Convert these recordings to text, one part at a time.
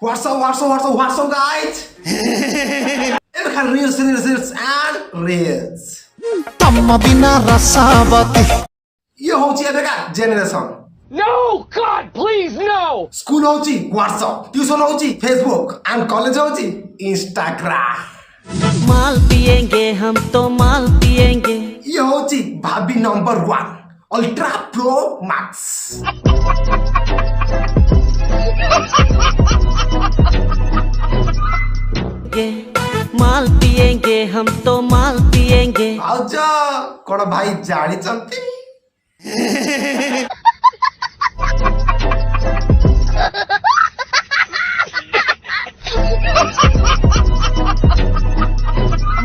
What's up, guys? It can reels and reels. तम्मा बिना रसावती ये होची एबेका generation. No! God, please, no! School होची WhatsApp, tuition होची Facebook, and college होची Instagram. माल पिएंगे हम तो माल पिएंगे। ये होची भाभी नंबर 1, Ultra Pro Max. माल पिएंगे हम तो माल पिएंगे। आजा कोण भाई जानी चंती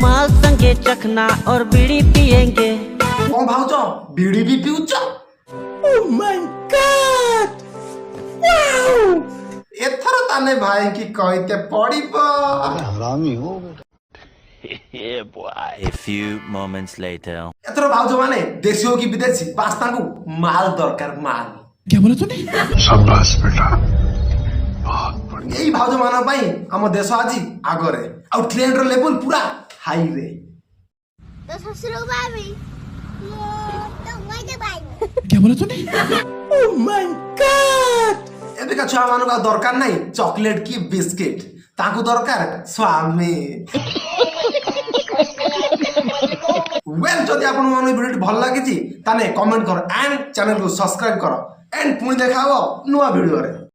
माल संगे चखना और बीड़ी पिएंगे। कौन भाउजो बीड़ी भी पिउचो? Oh my God! Wow! एथर ताने भाई की कहते पड़िबो हरामी हो Yeah, boy. A few moments later. एथर भाउजो माने देशी हो कि विदेशी पास्ता को माल दरकार माल क्या बोला तूने? शाबाश बेटा बहुत बढ़िया यही भाउजो माना पाई हम देश आजी आगरे और ट्रेंड रो लेवल पूरा हाई रे तो ससुरो भाभी तो मजे भाई क्या बोला तूने? Oh my God! एबे का छुआ मानु का दरकार नहीं चॉकलेट की बिस्किट ताकू दरकार स्वामी वेल जदि आपन मानु वीडियो भल लागिची ताने कमेंट करो एंड चैनल को सब्सक्राइब करो एंड पुणी देखाबो नुवा वीडियो रे।